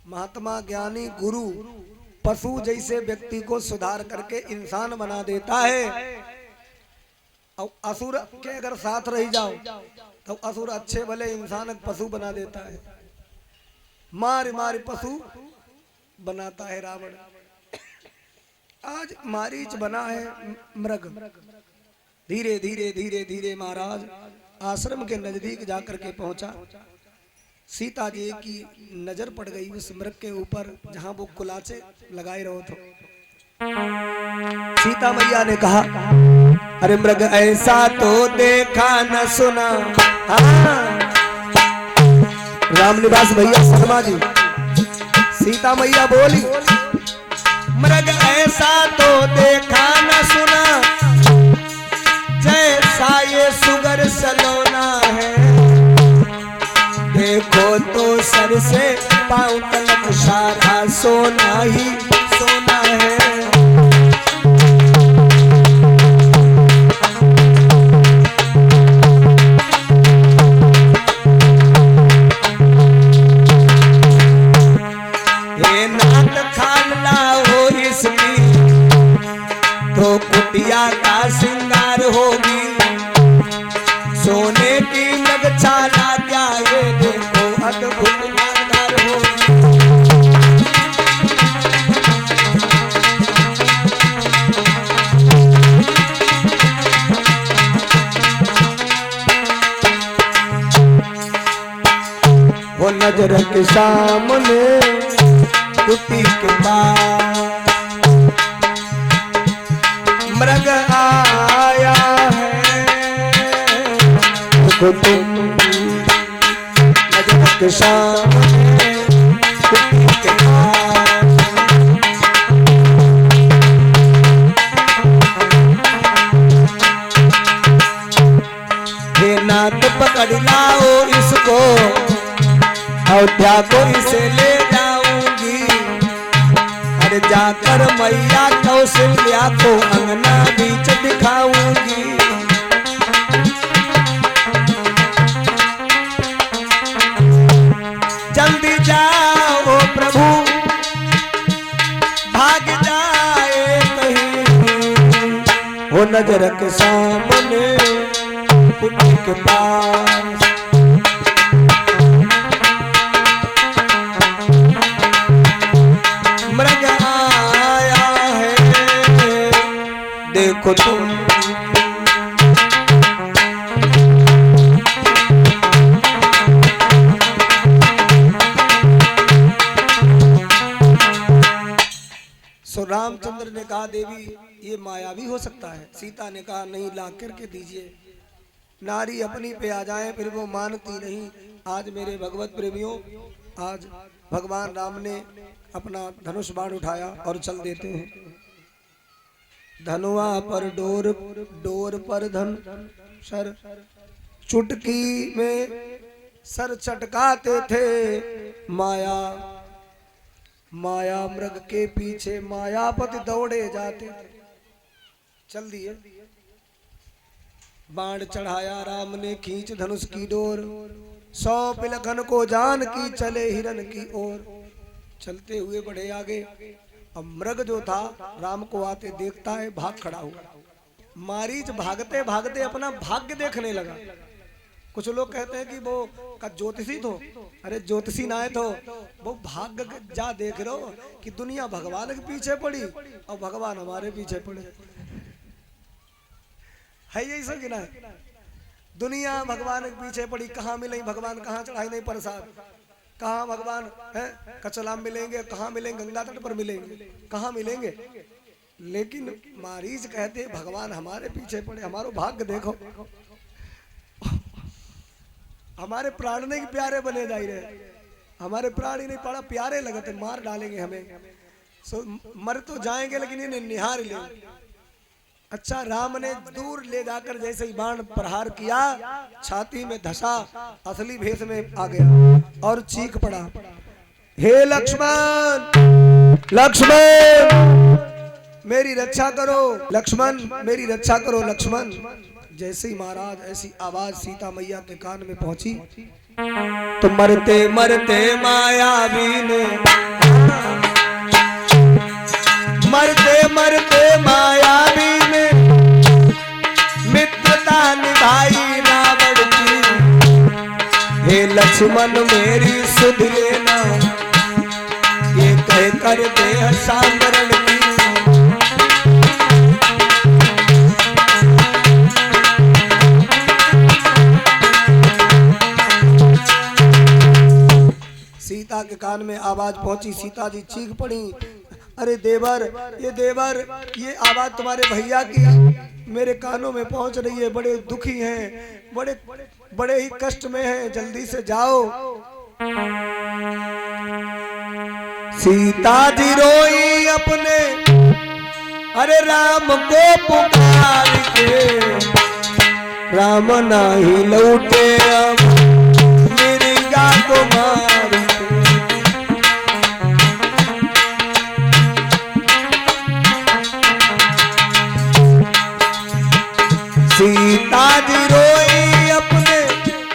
महात्मा ज्ञानी गुरु पशु जैसे व्यक्ति को सुधार करके इंसान बना देता है। और असुर के अगर साथ रह जाओ तो असुर अच्छे भले इंसान पशु बना देता है। मार मार पशु बनाता है रावण। आज मारीच बना है मृग। धीरे धीरे धीरे धीरे महाराज आश्रम के नजदीक जाकर के पहुंचा। सीता जी की नजर पड़ गई उस मृग के ऊपर जहां वो कुलाचे लगाए रहो थे। सीता मैया ने कहा, अरे मृग ऐसा तो देखा न सुना। हाँ रामनिवास भैया शर्मा जी, सीता मैया बोली, मृग ऐसा तो देखा न सुना, जैसा ये सुगर सलोना है। देखो तो सर से पांव तक सारा सोना ही सोना है। ये नाक खान लाओ इसकी तो कुटिया का श्रृंगार होगी। सोने की नगचाला क्या ये देखो अद्भुत शानदार होगी। वो नजर के सामने कुटी के पास मृग आया है। देखो तुम नजर के सामने कुटी के पास। हे नाथ पकड़ लाओ इसको, अयोध्या को इसे ले जाऊंगी। अरे जाकर मैया कौशल्या को अंगना बीच दिखाऊंगी। जल्दी जाओ प्रभु भाग जाए कहीं। वो नजर के सामने कुटी के पास मृग आया है। देखो तुम सो रामचंद्र ने कहा, देवी ये मायावी हो सकता है। सीता ने कहा, नहीं ला करके दीजिए। नारी अपनी पे आ जाए फिर वो मानती नहीं। आज मेरे भगवत प्रेमियों, आज भगवान राम ने अपना धनुष बाण उठाया और चल देते हैं। धनुआ पर डोर, डोर पर धन सर, चुटकी में सर चटकाते थे। माया माया मृग के पीछे मायापति दौड़े जाते। चल दिए, बाण चढ़ाया राम ने, खींच धनुष की डोर। 100 पिलखन को जान की चले हिरन की ओर। चलते हुए बढ़े आगे। अब मृग जो था राम को आते देखता है, भाग खड़ा हुआ। मारीच भागते भागते अपना भाग्य देखने लगा। कुछ लोग कहते हैं कि वो का ज्योतिषी तो, अरे ज्योतिषी ना है तो वो भाग्य जा देख लो कि दुनिया भगवान के पीछे पड़ी और भगवान हमारे पीछे पड़े। है यही सब कि ना है? दुनिया भगवान के पीछे पड़ी। कहाँ मिले भगवान, कहाँ चढ़ाई नहीं प्रसाद, कहाँ भगवान है कचलाम मिलेंगे, कहाँ मिलेंगे गंगा तट पर मिलेंगे, कहाँ मिलेंगे। लेकिन मारीच कहते भगवान हमारे पीछे पड़े। हमारो भाग्य देखो, हमारे प्राण नहीं प्यारे बने जा रहे। हमारे प्राण ही नहीं पड़ा प्यारे लगते, मार डालेंगे हमें। सो मर तो जाएंगे लेकिन इन्हें निहार लेंगे। अच्छा राम ने दूर ले जाकर जैसे ही बाण प्रहार किया, छाती में धसा, असली भेष में आ गया और चीख पड़ा, हे लक्ष्मण लक्ष्मण मेरी रक्षा करो, लक्ष्मण मेरी रक्षा करो लक्ष्मण। जैसे ही महाराज ऐसी आवाज सीता मैया के कान में पहुंची तो मरते मरते मायावी ने लक्ष्मण मेरी सुध लेना, ये कह कर दे सामरण की। सीता के कान में आवाज पहुंची, सीता जी चीख पड़ी, अरे देवर, ये आवाज तुम्हारे भैया की मेरे कानों में पहुंच रही है, बड़े दुखी हैं, बड़े ही कष्ट में हैं, जल्दी से जाओ। सीता जी रोई अपने अरे राम को पुकार के, राम नाही लौटे अब मेरी गा को मार के। सीता जी रोई अपने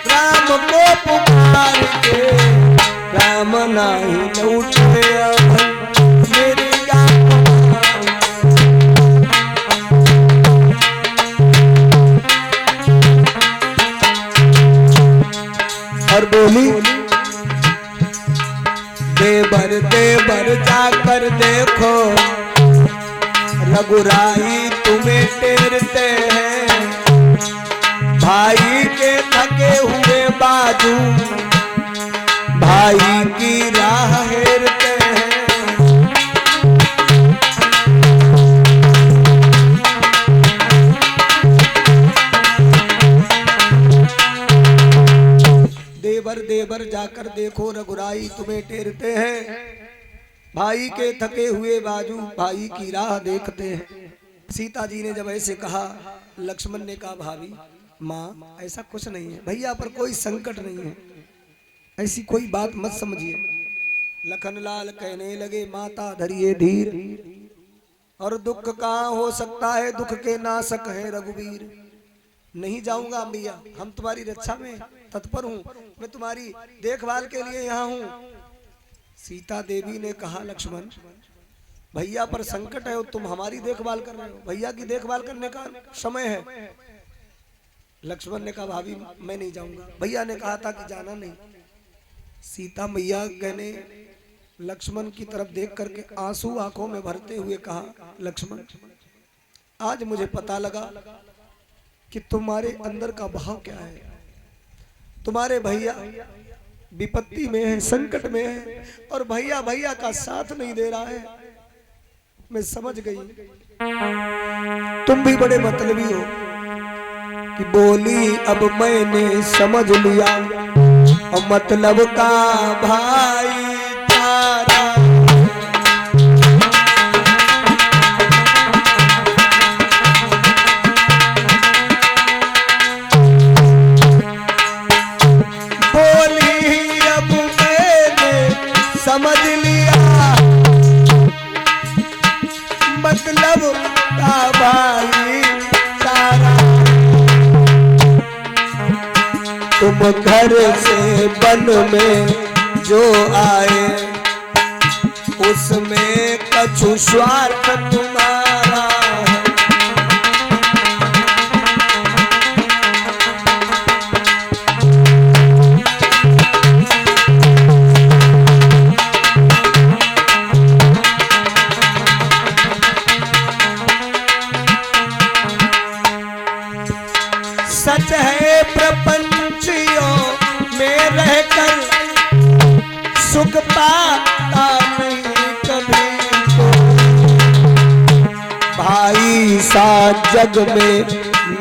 राम को पुकार के, राम नाही लौटे अब मेरी गा को मार। और बोली, देवर जाकर देखो, रघुराई तुम्हें टेरते हैं, भाई के थके हुए बाजू भाई की राह हेरते हैं। देवर जाकर देखो, रघुराई तुम्हें टेरते हैं, भाई के थके हुए बाजू भाई की राह देखते हैं। सीता जी ने जब ऐसे कहा, लक्ष्मण ने कहा, भाभी माँ ऐसा कुछ नहीं है, भैया पर कोई संकट नहीं है, ऐसी कोई बात मत समझिए। लखनलाल कहने लगे, माता धरिए धीर, और दुख कहाँ हो सकता है, दुख के नाशक है रघुवीर। नहीं जाऊंगा भैया, हम तुम्हारी रक्षा में तत्पर हूँ, मैं तुम्हारी देखभाल के लिए यहाँ हूँ। सीता देवी ने कहा, लक्ष्मण भैया पर संकट है और तुम हमारी देखभाल कर रहे हो, भैया की देखभाल करने का समय है। लक्ष्मण ने कहा, भाभी मैं नहीं जाऊंगा, भैया ने कहा था कि जाना नहीं। सीता मैया कहने लक्ष्मण की तरफ देख करके आंसू आंखों में भरते हुए कहा, लक्ष्मण आज मुझे पता लगा कि तुम्हारे अंदर का भाव क्या है, तुम्हारे भैया विपत्ति में है, संकट में है, और भैया का साथ नहीं दे रहा है। मैं समझ गई, तुम भी बड़े मतलबी हो। कि बोली अब मैंने समझ लिया, और मतलब का भाई तारा। बोली अब मैंने समझ लिया, मतलब का भाई तारा। तुम घर से वन में जो आए, उसमें कछु स्वार्थ तुम्हारा है। सच है प्रपंचियों में रहकर सुख पाता नहीं कभी को, भाई सा जग में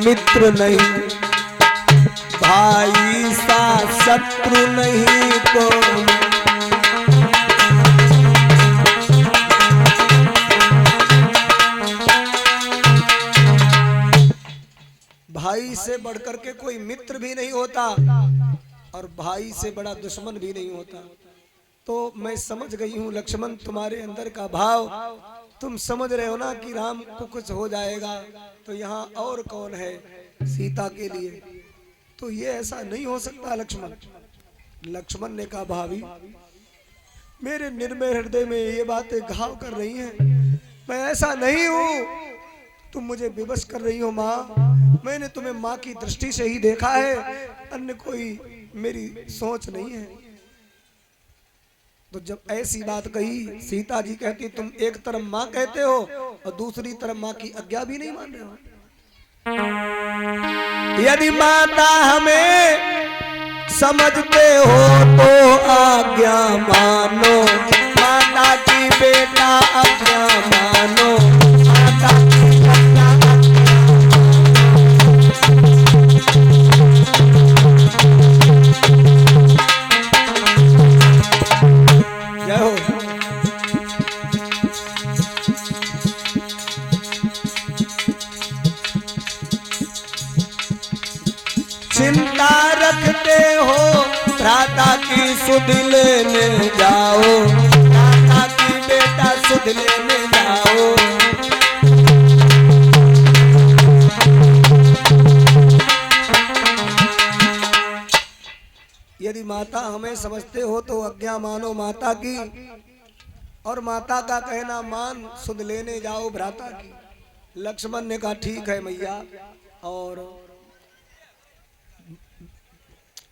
मित्र नहीं, भाई सा शत्रु नहीं को। भाई से बढ़कर के कोई मित्र भी नहीं होता, और भाई से बड़ा दुश्मन भी नहीं होता। तो मैं समझ गई हूँ लक्ष्मण, तुम्हारे अंदर का भाव, तुम समझ रहे हो ना कि राम को कुछ हो जाएगा तो यहाँ और कौन है सीता के लिए, तो ये ऐसा नहीं हो सकता लक्ष्मण। लक्ष्मण ने कहा, भाभी मेरे निर्मय हृदय में ये बातें घाव कर रही हैं, मैं ऐसा नहीं हूँ, तुम मुझे विवश कर रही हो माँ। मैंने तुम्हें माँ की दृष्टि से ही देखा है, अन्य कोई मेरी सोच नहीं है। तो जब ऐसी बात कही, सीता जी कहती तुम एक तरफ माँ कहते हो और दूसरी तरफ माँ की आज्ञा भी नहीं मान रहे हो। यदि माता हमें समझते हो तो आज्ञा मानो, माता की बेटा आज्ञा मानो, माता की आज्ञा। जय हो। चिंता रखते हो भ्राता की सुध लेने जाओ, भ्राता की बेटा सुध लेने जाओ। यदि माता हमें समझते हो तो आज्ञा मानो माता की, और माता का कहना मान सुध लेने जाओ भ्राता की। लक्ष्मण ने कहा ठीक है मैया, और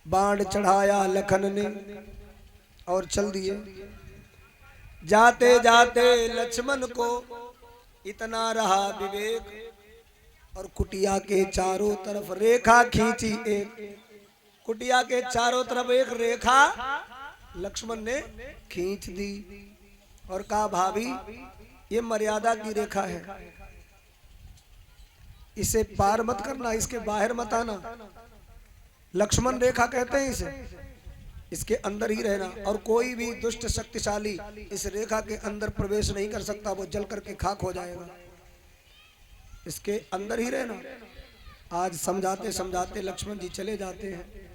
बाण चढ़ाया लखन ने और चल दिए। जाते जाते लक्ष्मण को इतना रहा विवेक, और कुटिया के चारों तरफ रेखा खींची, एक कुटिया के चारों तरफ एक रेखा लक्ष्मण ने खींच दी और कहा भाभी ये मर्यादा की रेखा है, इसे पार मत करना, इसके बाहर मत आना। लक्ष्मण रेखा कहते हैं इसे, इसके अंदर ही रहना, और कोई भी दुष्ट शक्तिशाली इस रेखा के अंदर प्रवेश नहीं कर सकता, वो जल करके खाक हो जाएगा। इसके अंदर ही रहना। आज समझाते समझाते लक्ष्मण जी चले जाते हैं।